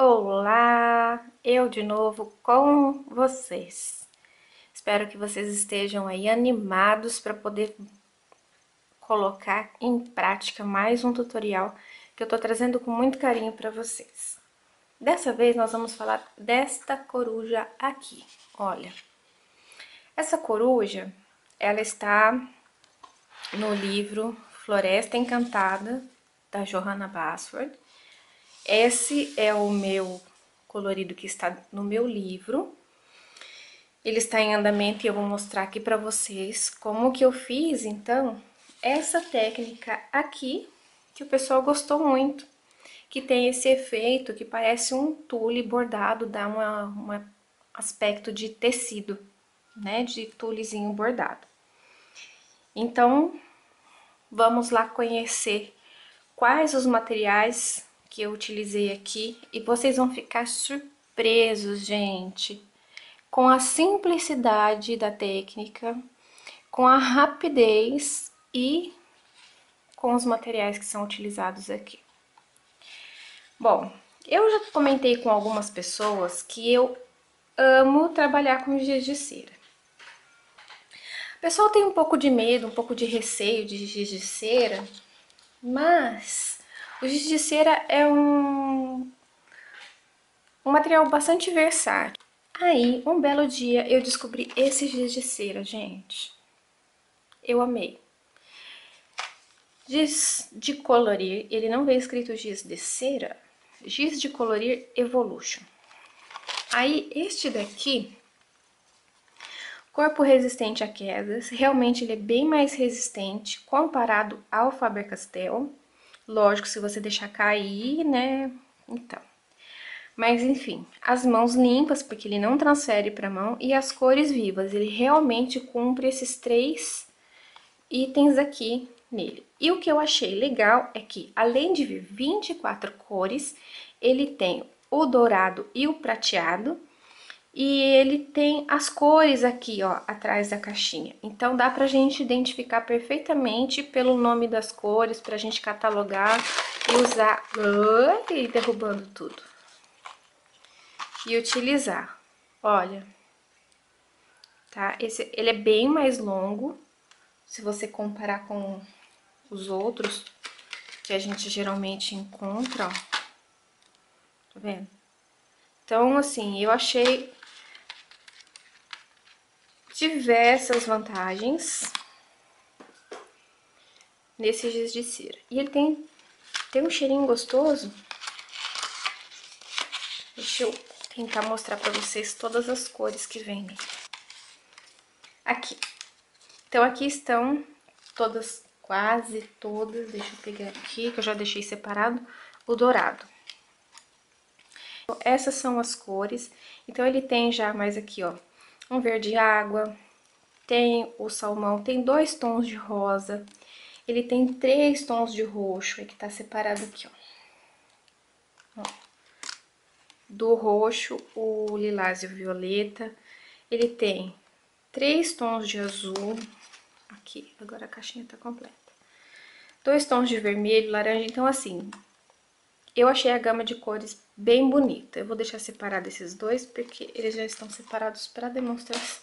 Olá, eu de novo com vocês. Espero que vocês estejam aí animados para poder colocar em prática mais um tutorial que eu tô trazendo com muito carinho para vocês. Dessa vez nós vamos falar desta coruja aqui. Olha, essa coruja, ela está no livro Floresta Encantada, da Johanna Basford. Esse é o meu colorido que está no meu livro. Ele está em andamento e eu vou mostrar aqui para vocês como que eu fiz, então, essa técnica aqui, que o pessoal gostou muito, que tem esse efeito que parece um tule bordado, dá um aspecto de tecido, né, de tulezinho bordado. Então, vamos lá conhecer quais os materiais que eu utilizei aqui e vocês vão ficar surpresos, gente, com a simplicidade da técnica, com a rapidez e com os materiais que são utilizados aqui. Bom, eu já comentei com algumas pessoas que eu amo trabalhar com giz de cera. O pessoal tem um pouco de medo, um pouco de receio de giz de cera, mas o giz de cera é um material bastante versátil. Aí, um belo dia, eu descobri esse giz de cera, gente. Eu amei. Giz de colorir, ele não veio escrito giz de cera, giz de colorir Evolution. Aí, este daqui, corpo resistente a quedas, realmente ele é bem mais resistente comparado ao Faber-Castell. Lógico, se você deixar cair, né, então. Mas enfim, as mãos limpas, porque ele não transfere para a mão, e as cores vivas, ele realmente cumpre esses 3 itens aqui nele. E o que eu achei legal é que, além de vir 24 cores, ele tem o dourado e o prateado, e ele tem as cores aqui, ó, atrás da caixinha. Então, dá pra gente identificar perfeitamente pelo nome das cores, pra gente catalogar e usar... Ai, derrubando tudo. E utilizar. Olha, tá? Ele é bem mais longo, se você comparar com os outros que a gente geralmente encontra, ó. Tá vendo? Então, assim, eu achei diversas vantagens nesse giz de cera. E ele tem um cheirinho gostoso. Deixa eu tentar mostrar pra vocês todas as cores que vem nele. Aqui. Então, aqui estão todas, quase todas. Deixa eu pegar aqui, que eu já deixei separado, o dourado. Essas são as cores. Então, ele tem já mais aqui, ó, um verde água, tem o salmão, tem 2 tons de rosa, ele tem 3 tons de roxo, aí que tá separado aqui, ó. Do roxo, o lilás e o violeta. Ele tem 3 tons de azul, aqui, agora a caixinha tá completa. 2 tons de vermelho, laranja, então assim, eu achei a gama de cores bem bonita. Eu vou deixar separado esses dois, porque eles já estão separados para demonstração.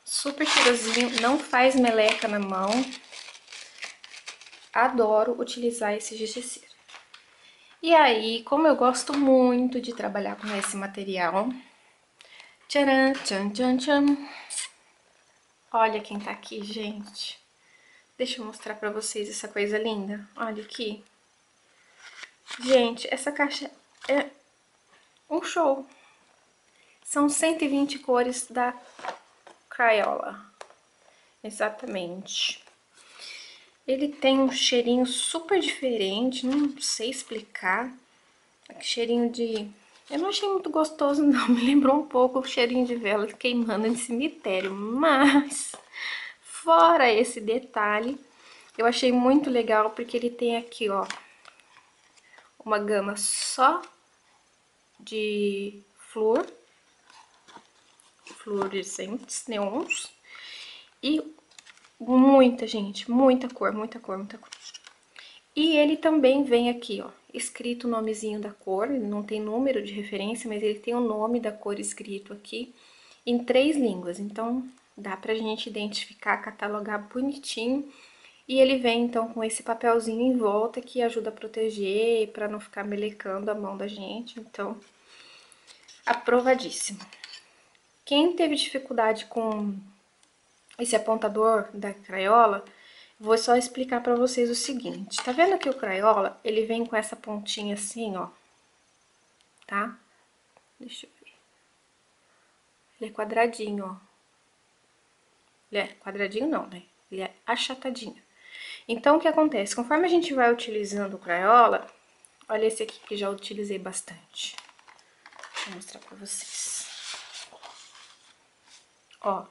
Super cheirosinho, não faz meleca na mão. Adoro utilizar esse giz de cera. E aí, como eu gosto muito de trabalhar com esse material... Tcharam, tchan, tchan, tchan. Olha quem tá aqui, gente. Deixa eu mostrar pra vocês essa coisa linda. Olha aqui. Gente, essa caixa é um show. São 120 cores da Crayola. Exatamente. Ele tem um cheirinho super diferente, não sei explicar. Cheirinho de... Eu não achei muito gostoso, não. Me lembrou um pouco o cheirinho de vela queimando em cemitério. Mas, fora esse detalhe, eu achei muito legal porque ele tem aqui, ó, uma gama só de fluorescentes, neons, e muita, gente, muita cor, muita cor, muita cor. E ele também vem aqui, ó, escrito o nomezinho da cor, ele não tem número de referência, mas ele tem o nome da cor escrito aqui em 3 línguas. Então, dá pra gente identificar, catalogar bonitinho. E ele vem, então, com esse papelzinho em volta que ajuda a proteger, para não ficar melecando a mão da gente. Então, aprovadíssimo. Quem teve dificuldade com esse apontador da Crayola, vou só explicar para vocês o seguinte. Tá vendo que o Crayola, ele vem com essa pontinha assim, ó, tá? Deixa eu ver. Ele é quadradinho, ó. Ele é quadradinho não, né? Ele é achatadinho. Então, o que acontece? Conforme a gente vai utilizando o Crayola, olha esse aqui que já utilizei bastante. Vou mostrar pra vocês. Ó,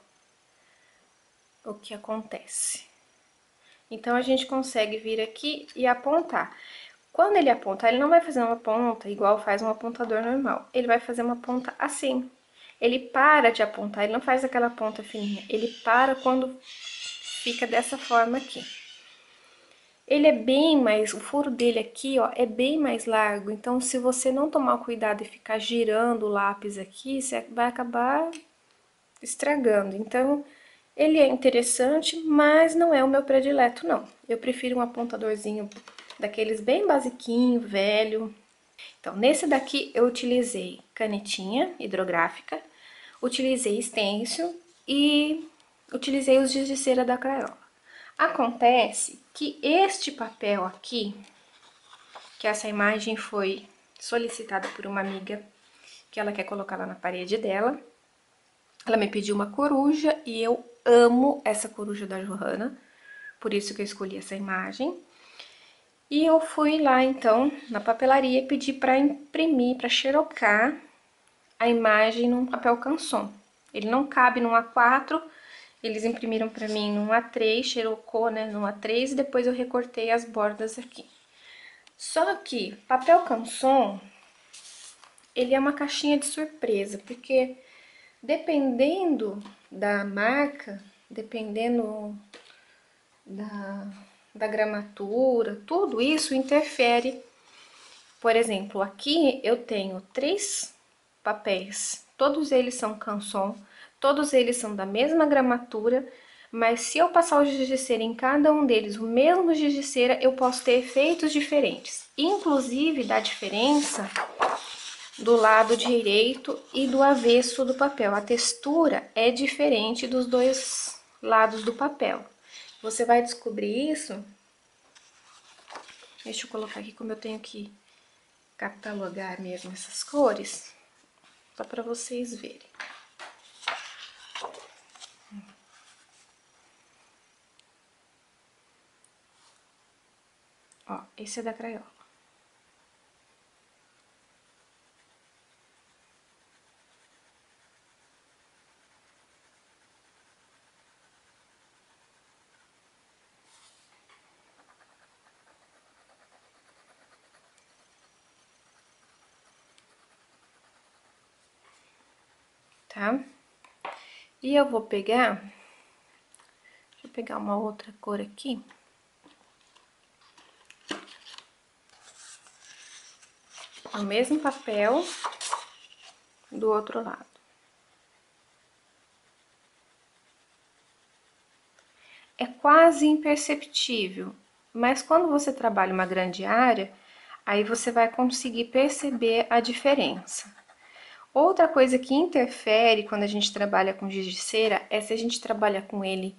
o que acontece. Então, a gente consegue vir aqui e apontar. Quando ele apontar, ele não vai fazer uma ponta igual faz um apontador normal. Ele vai fazer uma ponta assim. Ele para de apontar, ele não faz aquela ponta fininha. Ele para quando fica dessa forma aqui. Ele é bem mais, o furo dele aqui, ó, é bem mais largo. Então, se você não tomar cuidado e ficar girando o lápis aqui, você vai acabar estragando. Então, ele é interessante, mas não é o meu predileto, não. Eu prefiro um apontadorzinho daqueles bem basiquinho, velho. Então, nesse daqui eu utilizei canetinha hidrográfica, utilizei stencil e utilizei os giz de cera da Crayola. Acontece que este papel aqui, que essa imagem foi solicitada por uma amiga, que ela quer colocar lá na parede dela, ela me pediu uma coruja e eu amo essa coruja da Johanna, por isso que eu escolhi essa imagem. E eu fui lá, então, na papelaria e pedi para imprimir, para xerocar a imagem num papel canson. Ele não cabe num A4, eles imprimiram para mim num A3, xerocou, né, num A3 e depois eu recortei as bordas aqui. Só que papel canson, ele é uma caixinha de surpresa, porque dependendo da marca, dependendo da gramatura, tudo isso interfere. Por exemplo, aqui eu tenho 3 papéis, todos eles são canson, todos eles são da mesma gramatura, mas se eu passar o giz de cera em cada um deles, o mesmo giz de cera, eu posso ter efeitos diferentes. Inclusive, dá diferença do lado direito e do avesso do papel. A textura é diferente dos dois lados do papel. Você vai descobrir isso. Deixa eu colocar aqui como eu tenho que catalogar mesmo essas cores, só para vocês verem. Ó, esse é da Crayola. Tá? E eu vou pegar, deixa eu pegar uma outra cor aqui. O mesmo papel do outro lado. É quase imperceptível, mas quando você trabalha uma grande área, aí você vai conseguir perceber a diferença. Outra coisa que interfere quando a gente trabalha com giz de cera é se a gente trabalha com ele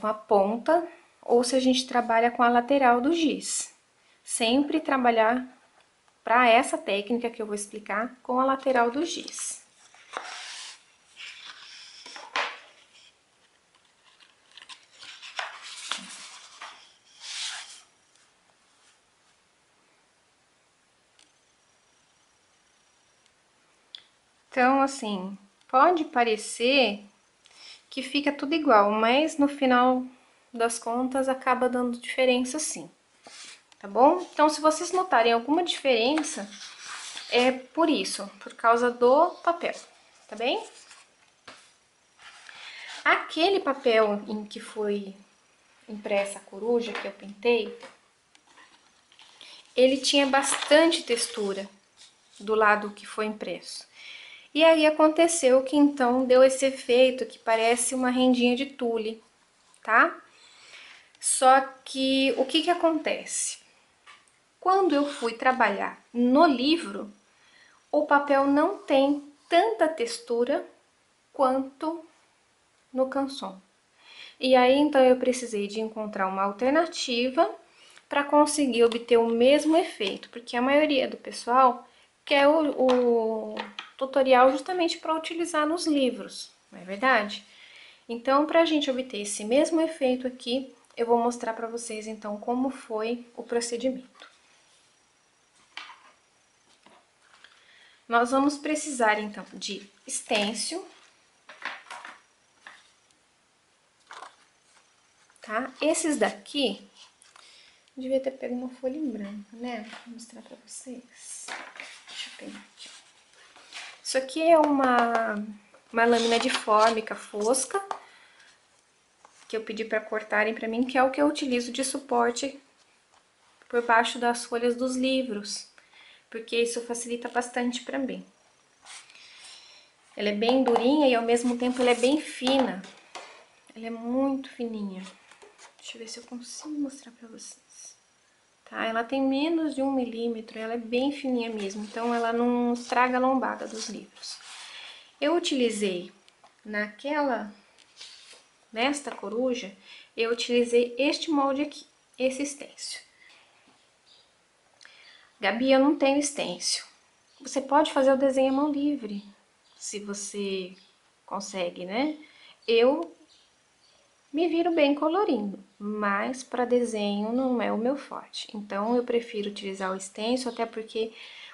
com a ponta ou se a gente trabalha com a lateral do giz. Sempre trabalhar para essa técnica que eu vou explicar com a lateral do giz. Então, assim, pode parecer que fica tudo igual, mas no final das contas acaba dando diferença sim, tá bom? Então, se vocês notarem alguma diferença, é por isso, por causa do papel, tá bem? Aquele papel em que foi impressa a coruja que eu pintei, ele tinha bastante textura do lado que foi impresso. E aí aconteceu que então deu esse efeito que parece uma rendinha de tule, tá? Só que o que acontece? Quando eu fui trabalhar no livro, o papel não tem tanta textura quanto no canson. E aí então eu precisei de encontrar uma alternativa para conseguir obter o mesmo efeito, porque a maioria do pessoal quer o tutorial justamente para utilizar nos livros, não é verdade? Então, para a gente obter esse mesmo efeito aqui, eu vou mostrar para vocês então como foi o procedimento. Nós vamos precisar então de stencil, tá? Esses daqui, devia ter pego uma folha em branco, né? Vou mostrar pra vocês. Deixa eu pegar aqui. Isso aqui é uma lâmina de fórmica fosca, que eu pedi pra cortarem pra mim, que é o que eu utilizo de suporte por baixo das folhas dos livros, porque isso facilita bastante pra mim. Ela é bem durinha e ao mesmo tempo ela é bem fina. Ela é muito fininha. Deixa eu ver se eu consigo mostrar pra vocês. Tá? Ela tem menos de 1 milímetro, ela é bem fininha mesmo, então ela não estraga a lombada dos livros. Eu utilizei nesta coruja, eu utilizei este molde aqui, esse stencil. Gabi, eu não tenho stencil. Você pode fazer o desenho à mão livre, se você consegue, né? Eu me viro bem colorindo, mas para desenho não é o meu forte. Então eu prefiro utilizar o stencil, até porque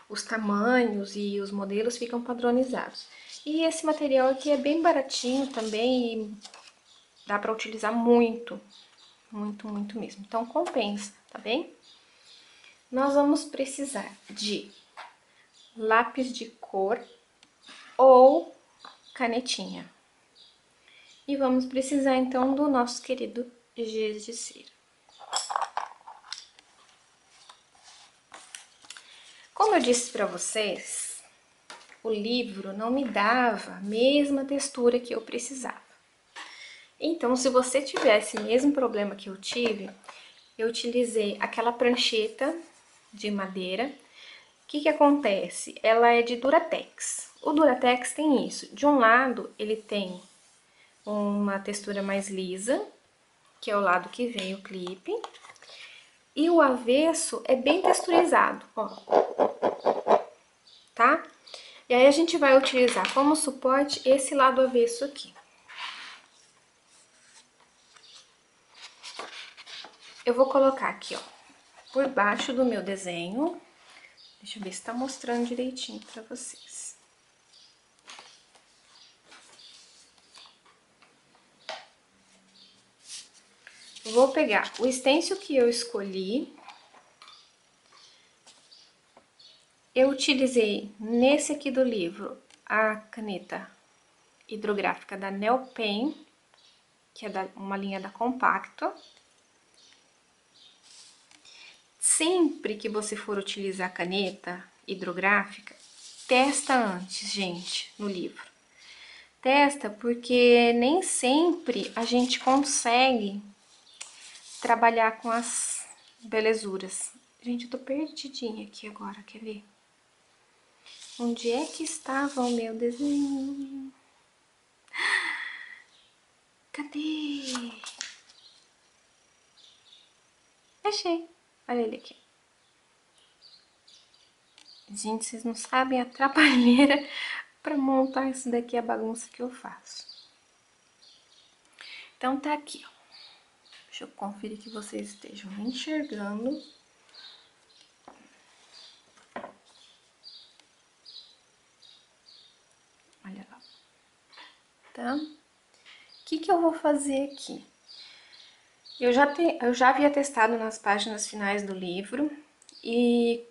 os tamanhos e os modelos ficam padronizados. E esse material aqui é bem baratinho também e dá para utilizar muito, muito, muito mesmo. Então compensa, tá bem? Nós vamos precisar de lápis de cor ou canetinha. E vamos precisar então do nosso querido giz de cera. Como eu disse para vocês, o livro não me dava a mesma textura que eu precisava. Então, se você tivesse o mesmo problema que eu tive, eu utilizei aquela prancheta de madeira. O que acontece? Ela é de Duratex. O Duratex tem isso. De um lado, ele tem uma textura mais lisa, que é o lado que vem o clipe. E o avesso é bem texturizado, ó. Tá? E aí a gente vai utilizar como suporte esse lado avesso aqui. Eu vou colocar aqui, ó, por baixo do meu desenho. Deixa eu ver se tá mostrando direitinho pra vocês. Vou pegar o stencil que eu escolhi. Eu utilizei nesse aqui do livro a caneta hidrográfica da Neopen, que é uma linha da Compacto. Sempre que você for utilizar caneta hidrográfica, testa antes, gente, no livro. Testa porque nem sempre a gente consegue trabalhar com as belezuras. Gente, eu tô perdidinha aqui agora, quer ver? Onde é que estava o meu desenho? Cadê? Achei. Olha ele aqui. Gente, vocês não sabem a trabalheira para montar isso daqui, a bagunça que eu faço. Então tá aqui, ó. Deixa eu conferir que vocês estejam enxergando. Olha lá. Tá? O que eu vou fazer aqui? Eu já havia testado nas páginas finais do livro e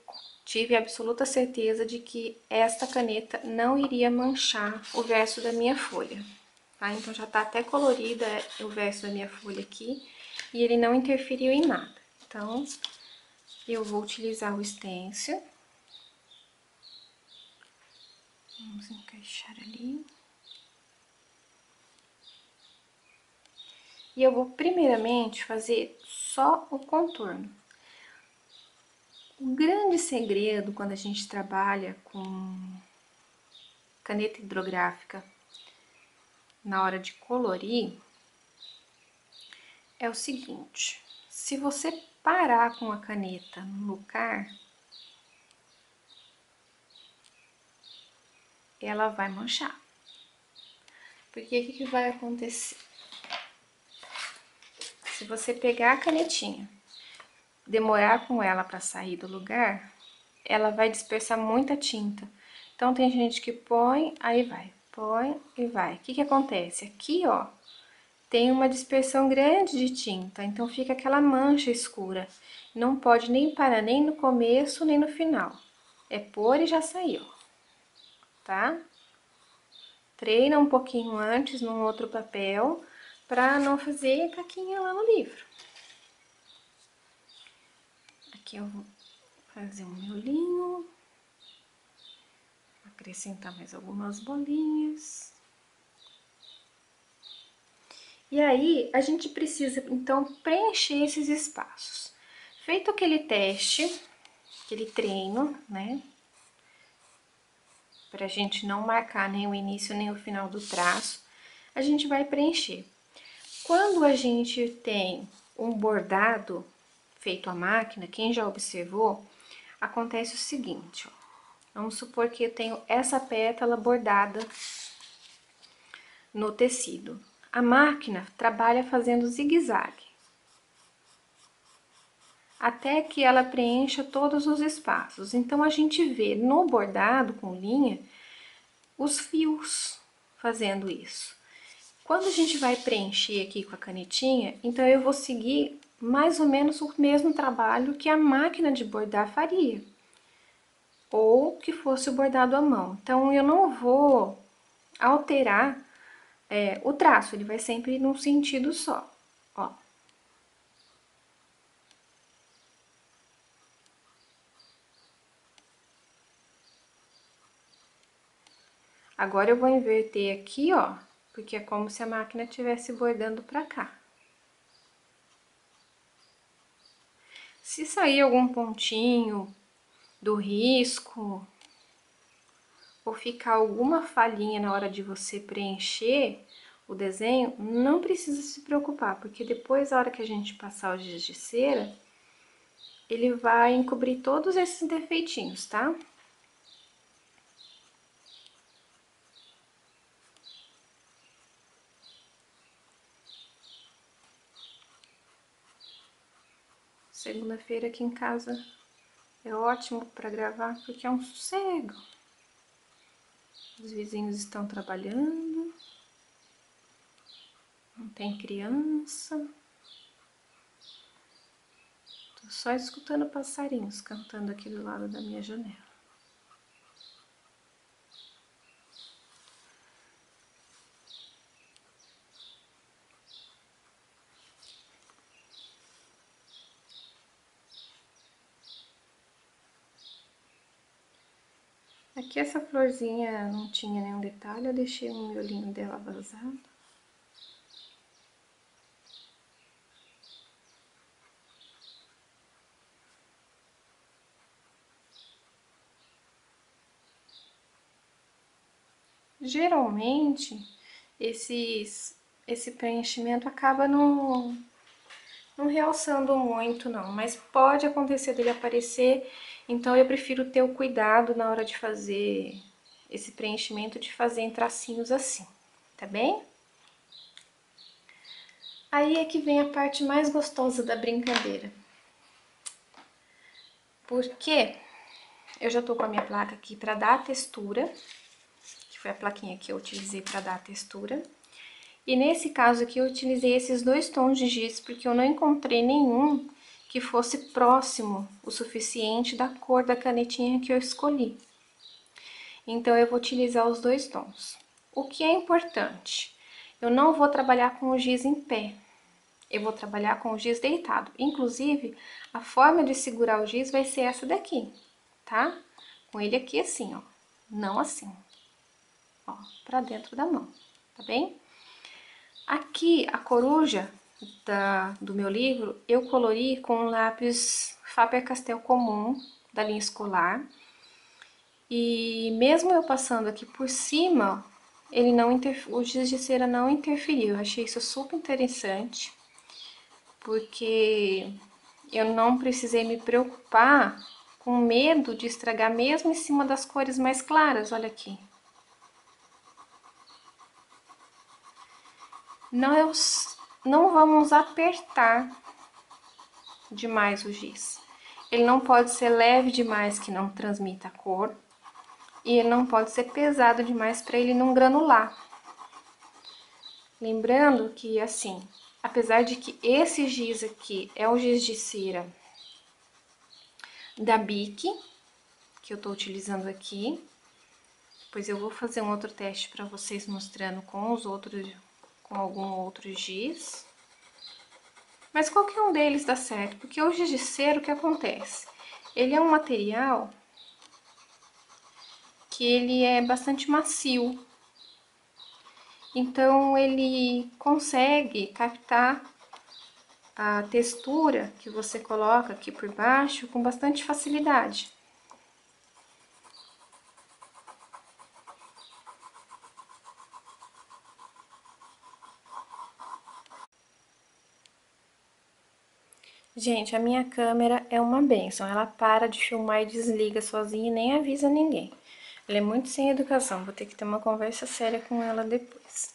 tive absoluta certeza de que esta caneta não iria manchar o verso da minha folha, tá? Então já tá até colorida o verso da minha folha aqui e ele não interferiu em nada. Então, Eu vou utilizar o stencil. Vamos encaixar ali. E eu vou primeiramente fazer só o contorno. O grande segredo quando a gente trabalha com caneta hidrográfica na hora de colorir é o seguinte: se você parar com a caneta no lugar, ela vai manchar. Porque o que vai acontecer? Se você pegar a canetinha, demorar com ela para sair do lugar, ela vai dispersar muita tinta. Então tem gente que põe, aí vai, põe e vai. O que acontece? Aqui, ó, tem uma dispersão grande de tinta, então fica aquela mancha escura. Não pode nem parar nem no começo, nem no final. É pôr e já saiu, tá? Treina um pouquinho antes num outro papel, para não fazer caquinha lá no livro. Aqui eu vou fazer um miolinho, acrescentar mais algumas bolinhas. E aí, a gente precisa, então, preencher esses espaços. Feito aquele teste, aquele treino, né? Pra gente não marcar nem o início nem o final do traço, a gente vai preencher. Quando a gente tem um bordado feito à máquina, quem já observou, acontece o seguinte, ó. Vamos supor que eu tenho essa pétala bordada no tecido. A máquina trabalha fazendo zigue-zague, até que ela preencha todos os espaços. Então, a gente vê no bordado com linha, os fios fazendo isso. Quando a gente vai preencher aqui com a canetinha, então eu vou seguir mais ou menos o mesmo trabalho que a máquina de bordar faria, ou que fosse o bordado à mão. Então, eu não vou alterar o traço, ele vai sempre num sentido só, ó. Agora eu vou inverter aqui, ó, porque é como se a máquina estivesse bordando pra cá. Se sair algum pontinho do risco, ou ficar alguma falhinha na hora de você preencher o desenho, não precisa se preocupar, porque depois, na hora que a gente passar o giz de cera, ele vai encobrir todos esses defeitinhos, tá? Segunda-feira aqui em casa é ótimo para gravar, porque é um sossego. Os vizinhos estão trabalhando, não tem criança. Tô só escutando passarinhos cantando aqui do lado da minha janela. Aqui essa florzinha não tinha nenhum detalhe, eu deixei um miolinho dela vazado. Geralmente, esse preenchimento acaba não realçando muito não, mas pode acontecer dele aparecer, então eu prefiro ter o cuidado na hora de fazer esse preenchimento, de fazer em tracinhos assim, tá bem? Aí é que vem a parte mais gostosa da brincadeira. Porque eu já tô com a minha placa aqui pra dar a textura, que foi a plaquinha que eu utilizei pra dar a textura. E nesse caso aqui eu utilizei esses dois tons de giz, porque eu não encontrei nenhum que fosse próximo o suficiente da cor da canetinha que eu escolhi. Então, eu vou utilizar os dois tons. O que é importante? Eu não vou trabalhar com o giz em pé. eu vou trabalhar com o giz deitado. Inclusive, a forma de segurar o giz vai ser essa daqui, tá? Com ele aqui assim, ó, não assim, ó, pra dentro da mão, tá bem? Aqui, a coruja do meu livro, eu colori com um lápis Faber-Castell comum, da linha escolar. E mesmo eu passando aqui por cima, ele não o giz de cera não interferiu. Eu achei isso super interessante, porque eu não precisei me preocupar com medo de estragar mesmo em cima das cores mais claras, olha aqui. Não vamos apertar demais o giz. Ele não pode ser leve demais que não transmita a cor, e ele não pode ser pesado demais para ele não granular. Lembrando que, assim, apesar de que esse giz aqui é o giz de cera da Bic, que eu tô utilizando aqui, depois eu vou fazer um outro teste para vocês mostrando com algum outro giz. Mas qualquer um deles dá certo, porque o giz de cera, o que acontece? Ele é um material que ele é bastante macio. Então, ele consegue captar a textura que você coloca aqui por baixo com bastante facilidade. Gente, a minha câmera é uma bênção. Ela para de filmar e desliga sozinha e nem avisa ninguém. Ela é muito sem educação, vou ter que ter uma conversa séria com ela depois.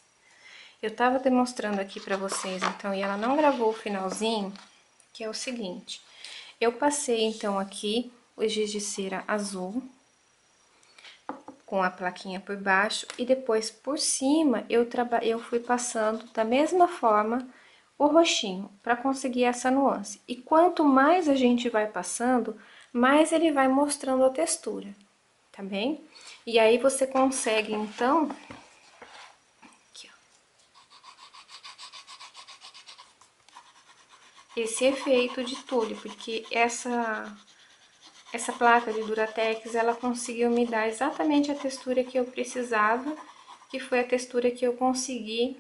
Eu tava demonstrando aqui pra vocês, então, e ela não gravou o finalzinho, que é o seguinte. Eu passei, então, aqui o giz de cera azul, com a plaquinha por baixo, e depois, por cima, eu fui passando da mesma forma o roxinho, para conseguir essa nuance. E quanto mais a gente vai passando, mais ele vai mostrando a textura, tá bem? E aí você consegue, então, aqui, ó, esse efeito de tule, porque essa placa de Duratex, ela conseguiu me dar exatamente a textura que eu precisava, que foi a textura que eu consegui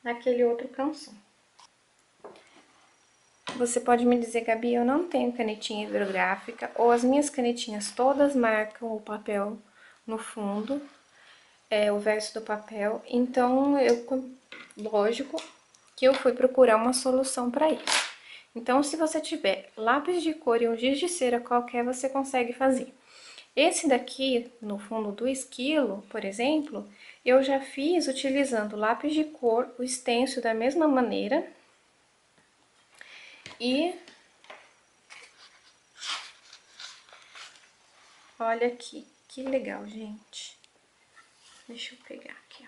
naquele outro canção. Você pode me dizer, Gabi, eu não tenho canetinha hidrográfica, ou as minhas canetinhas todas marcam o papel no fundo, o verso do papel, então lógico que eu fui procurar uma solução para isso. Então, se você tiver lápis de cor e um giz de cera qualquer, você consegue fazer. Esse daqui, no fundo do esquilo, por exemplo, eu já fiz utilizando lápis de cor, o stencil da mesma maneira. E olha aqui, que legal, gente. Deixa eu pegar aqui,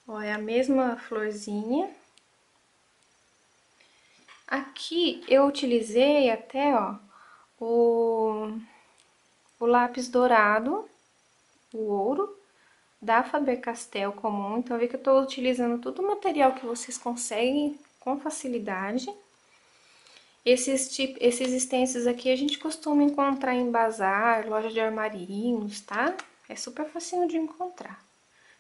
ó. É a mesma florzinha. Aqui eu utilizei até, ó, o lápis dourado, o ouro, da Faber-Castell comum. Então, vê que eu tô utilizando todo o material que vocês conseguem com facilidade. Esses stencils aqui a gente costuma encontrar em bazar, loja de armarinhos, tá? É super facinho de encontrar.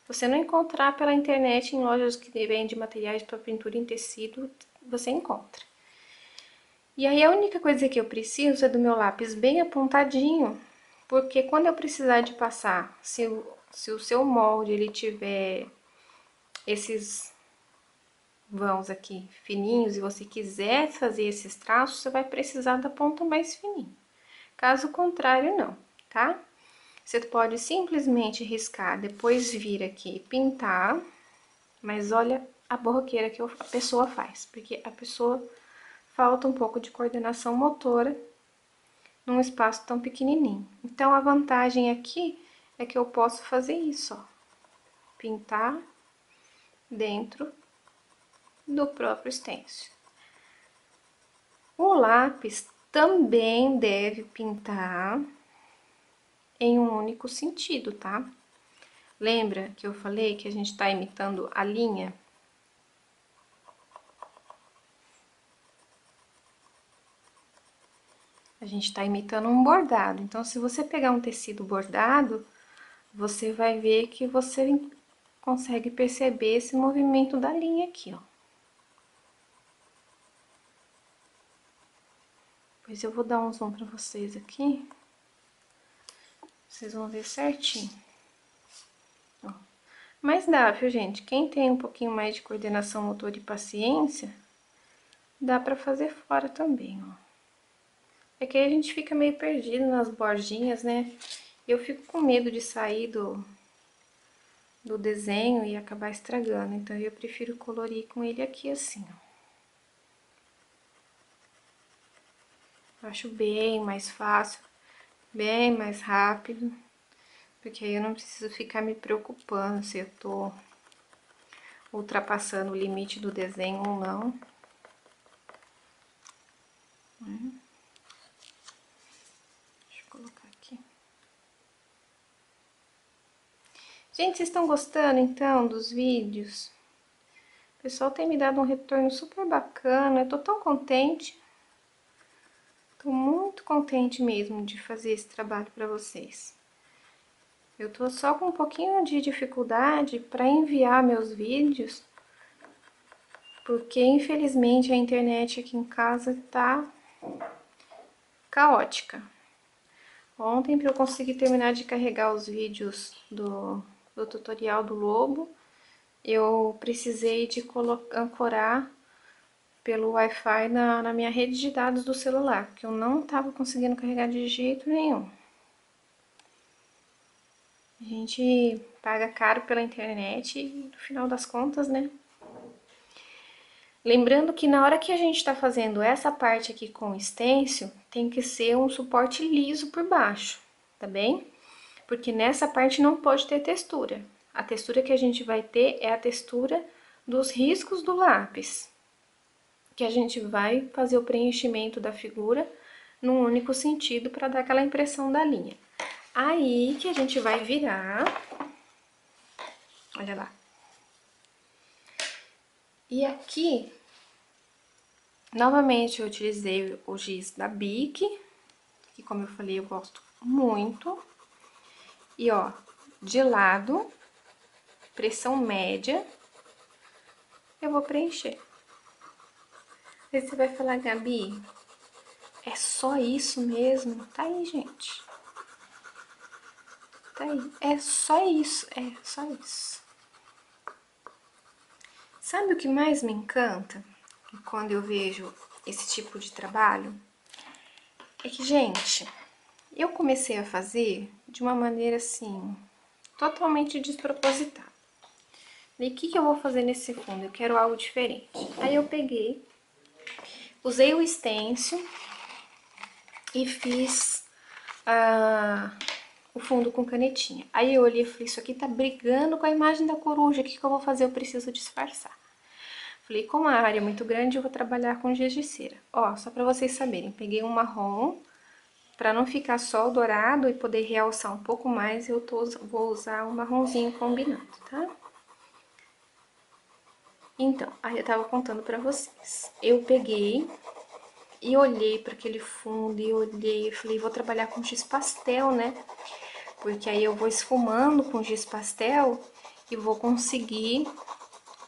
Se você não encontrar pela internet em lojas que vendem materiais para pintura em tecido, você encontra. E aí a única coisa que eu preciso é do meu lápis bem apontadinho, porque quando eu precisar de passar, se o seu molde ele tiver esses vãos aqui fininhos e você quiser fazer esses traços, você vai precisar da ponta mais fininha. Caso contrário, não, tá? Você pode simplesmente riscar, depois vir aqui e pintar, mas olha a borraqueira que a pessoa faz, porque a pessoa falta um pouco de coordenação motora num espaço tão pequenininho. Então, a vantagem aqui é que eu posso fazer isso, ó, pintar dentro do próprio stencil. O lápis também deve pintar em um único sentido, tá? Lembra que eu falei que a gente tá imitando a linha? gente tá imitando um bordado. Então, se você pegar um tecido bordado, você vai ver que você consegue perceber esse movimento da linha aqui, ó. Depois eu vou dar um zoom pra vocês aqui. Vocês vão ver certinho. Ó. Mas dá, viu, gente? Quem tem um pouquinho mais de coordenação motor e paciência, dá pra fazer fora também, ó. É que aí a gente fica meio perdido nas bordinhas, né? Eu fico com medo de sair do desenho e acabar estragando. Então, eu prefiro colorir com ele aqui assim, ó. Acho bem mais fácil, bem mais rápido. Porque aí eu não preciso ficar me preocupando se eu tô ultrapassando o limite do desenho ou não. Deixa eu colocar aqui. Gente, vocês estão gostando então dos vídeos? O pessoal tem me dado um retorno super bacana, eu tô tão contente. Tô muito contente mesmo de fazer esse trabalho pra vocês. Eu tô só com um pouquinho de dificuldade para enviar meus vídeos, porque infelizmente a internet aqui em casa tá caótica. Ontem, para eu conseguir terminar de carregar os vídeos do tutorial do lobo, eu precisei de ancorar pelo Wi-Fi na minha rede de dados do celular, porque eu não estava conseguindo carregar de jeito nenhum. A gente paga caro pela internet e no final das contas, né? Lembrando que na hora que a gente está fazendo essa parte aqui com o stencil, tem que ser um suporte liso por baixo, tá bem? Porque nessa parte não pode ter textura. A textura que a gente vai ter é a textura dos riscos do lápis, que a gente vai fazer o preenchimento da figura num único sentido para dar aquela impressão da linha. Aí que a gente vai virar, olha lá. E aqui, novamente eu utilizei o giz da Bic, que como eu falei eu gosto muito. E ó, de lado, pressão média, eu vou preencher. Aí você vai falar, Gabi, é só isso mesmo? Tá aí, gente. Tá aí. É só isso, é só isso. Sabe o que mais me encanta quando eu vejo esse tipo de trabalho? É que, gente, eu comecei a fazer de uma maneira assim, totalmente despropositada. E o que eu vou fazer nesse fundo? Eu quero algo diferente. Aí eu peguei, usei o stencil e fiz o fundo com canetinha. Aí eu olhei e falei, isso aqui tá brigando com a imagem da coruja, o que eu vou fazer? Eu preciso disfarçar. Falei, como a área é muito grande, eu vou trabalhar com giz de cera. Ó, só pra vocês saberem, peguei um marrom, pra não ficar só o dourado e poder realçar um pouco mais, vou usar um marronzinho combinado, tá? Então, aí eu tava contando pra vocês. Eu peguei e olhei pra aquele fundo e olhei e falei, vou trabalhar com giz pastel, né? Porque aí eu vou esfumando com giz pastel e vou conseguir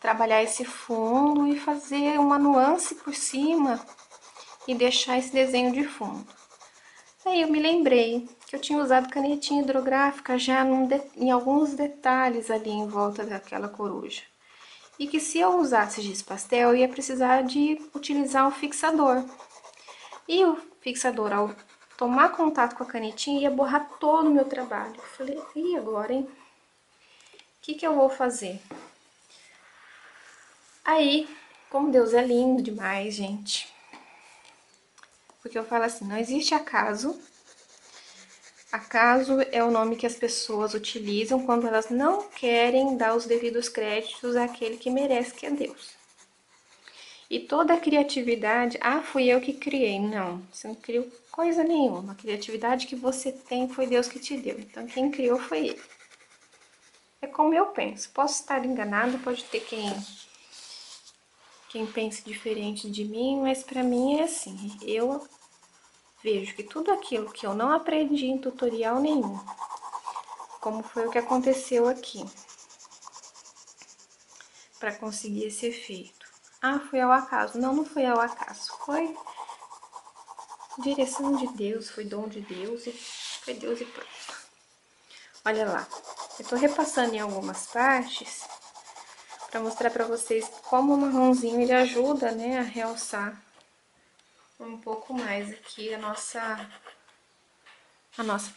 trabalhar esse fundo e fazer uma nuance por cima e deixar esse desenho de fundo. Aí eu me lembrei que eu tinha usado canetinha hidrográfica já em alguns detalhes ali em volta daquela coruja. E que se eu usasse giz pastel, eu ia precisar de utilizar um fixador. E o fixador, ao tomar contato com a canetinha, ia borrar todo o meu trabalho. Eu falei, e agora, hein? O que eu vou fazer? Aí, como Deus é lindo demais, gente. Porque eu falo assim, não existe acaso. Acaso é o nome que as pessoas utilizam quando elas não querem dar os devidos créditos àquele que merece, que é Deus. E toda a criatividade, fui eu que criei. Não, você não criou coisa nenhuma. A criatividade que você tem foi Deus que te deu. Então, quem criou foi Ele. É como eu penso. Posso estar enganada, pode ter quem pense diferente de mim, mas pra mim é assim. Eu vejo que tudo aquilo que eu não aprendi em tutorial nenhum, como foi o que aconteceu aqui, para conseguir esse efeito. Ah, foi ao acaso. Não, não foi ao acaso. Foi direção de Deus, foi dom de Deus e foi Deus e pronto. Olha lá, eu tô repassando em algumas partes para mostrar para vocês como o marronzinho ele ajuda, né, a realçar um pouco mais aqui a nossa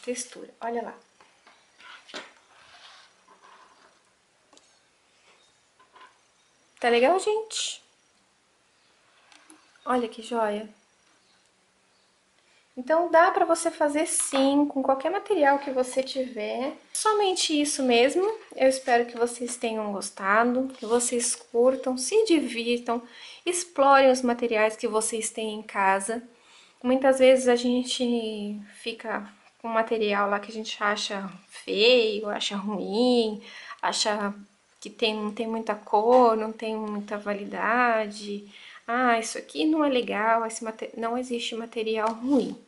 textura. Olha lá. Tá legal, gente? Olha que joia. Então dá pra você fazer sim, com qualquer material que você tiver. Somente isso mesmo. Eu espero que vocês tenham gostado, que vocês curtam, se divirtam, explorem os materiais que vocês têm em casa. Muitas vezes a gente fica com material lá que a gente acha feio, acha ruim, acha que não tem muita cor, não tem muita validade. Ah, isso aqui não é legal, não existe material ruim.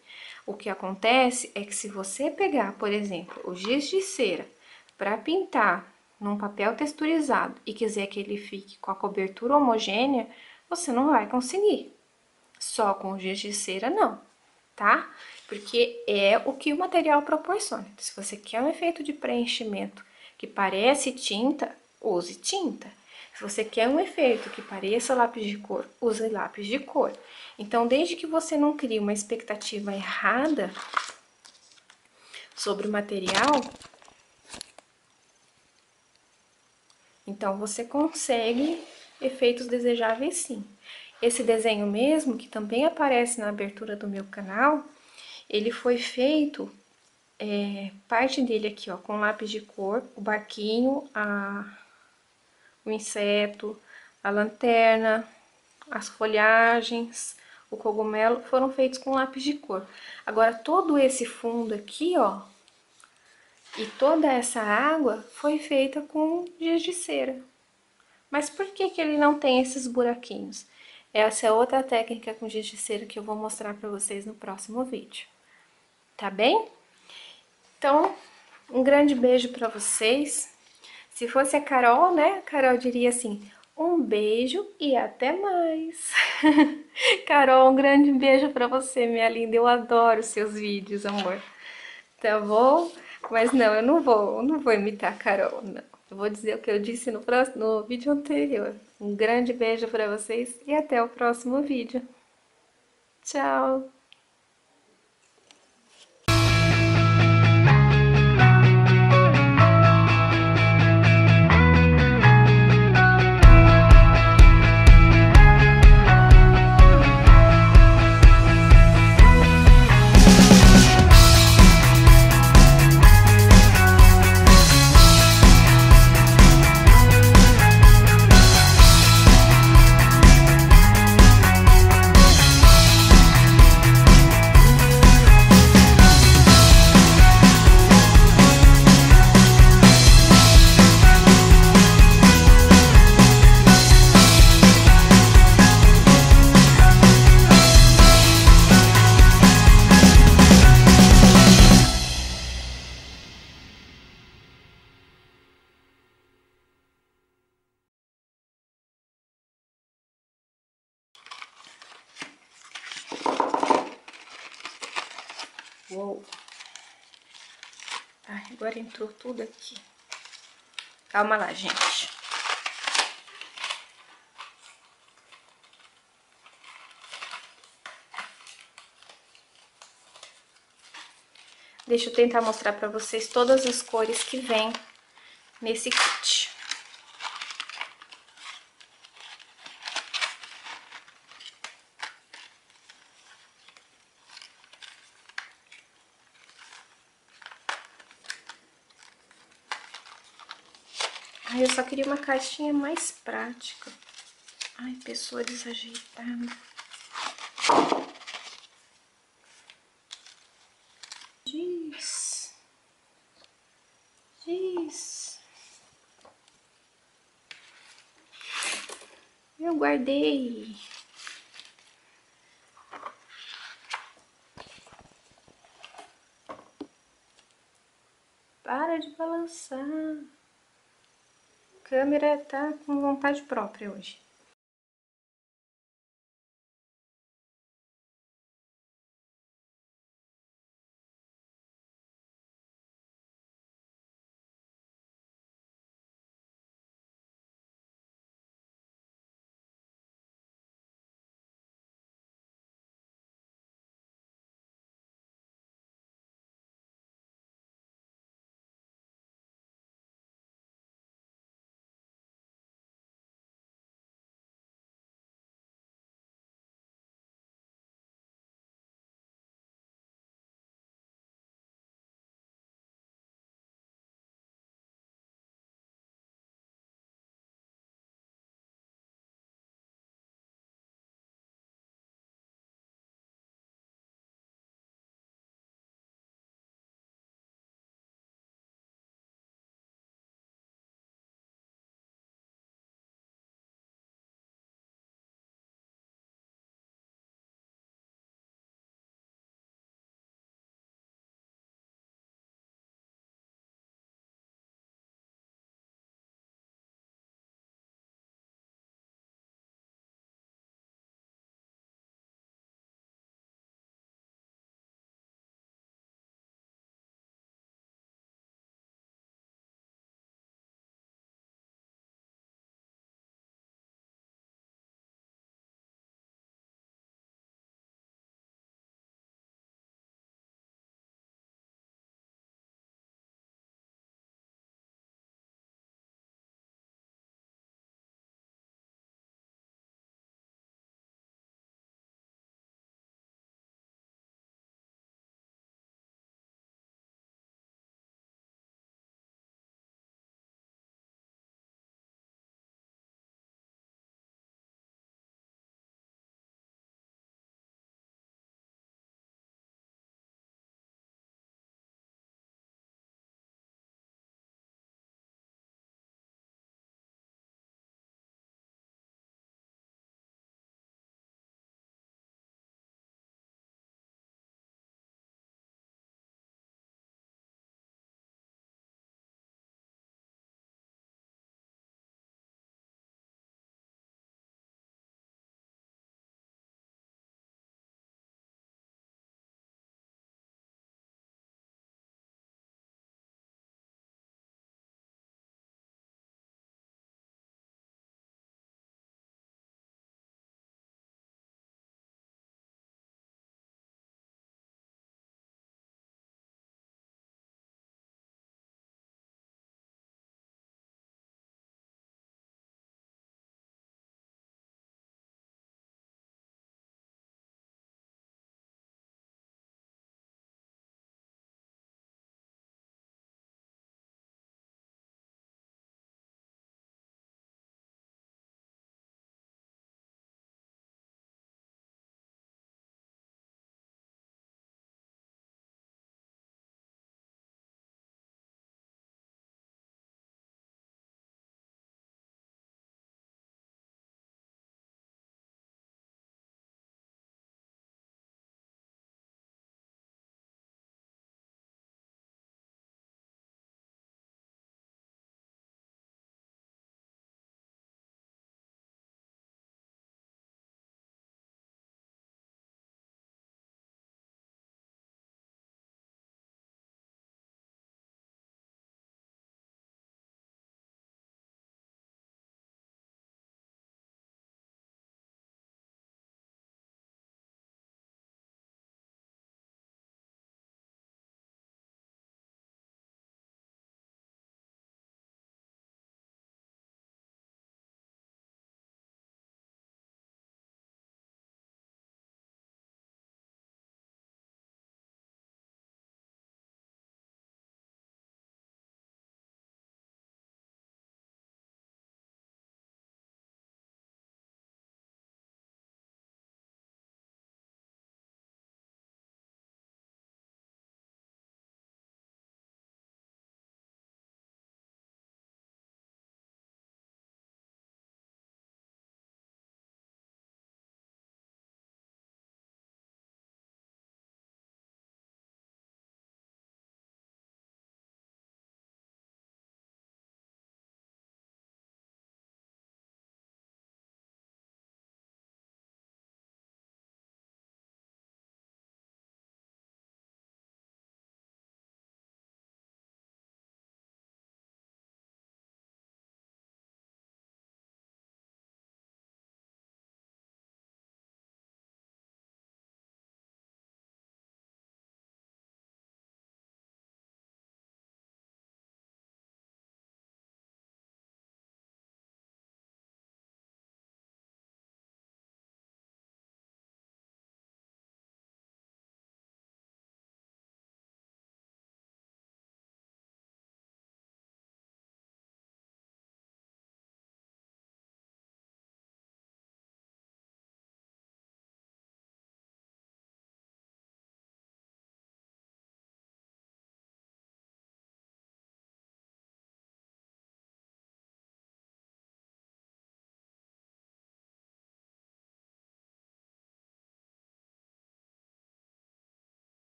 O que acontece é que se você pegar, por exemplo, o giz de cera para pintar num papel texturizado e quiser que ele fique com a cobertura homogênea, você não vai conseguir. Só com o giz de cera não, tá? Porque é o que o material proporciona. Se você quer um efeito de preenchimento que parece tinta, use tinta. Se você quer um efeito que pareça lápis de cor, use lápis de cor. Então, desde que você não crie uma expectativa errada sobre o material, então você consegue efeitos desejáveis sim. Esse desenho mesmo, que também aparece na abertura do meu canal, ele foi feito, parte dele aqui, ó, com lápis de cor, o barquinho, o inseto, a lanterna, as folhagens, o cogumelo, foram feitos com lápis de cor. Agora, todo esse fundo aqui, ó, e toda essa água foi feita com giz de cera. Mas por que que ele não tem esses buraquinhos? Essa é outra técnica com giz de cera que eu vou mostrar para vocês no próximo vídeo. Tá bem? Então, um grande beijo para vocês. Se fosse a Carol, né? A Carol diria assim: um beijo e até mais. Carol, um grande beijo para você, minha linda. Eu adoro seus vídeos, amor. Tá bom? Mas não, eu não vou imitar a Carol, não. Eu vou dizer o que eu disse no vídeo anterior. Um grande beijo para vocês e até o próximo vídeo. Tchau! Uou! Ai, agora entrou tudo aqui. Calma lá, gente. Deixa eu tentar mostrar pra vocês todas as cores que vem nesse kit. Ai, eu só queria uma caixinha mais prática. Ai, pessoa desajeitada. Giz. Giz. Eu guardei. balançar. A câmera tá com vontade própria hoje.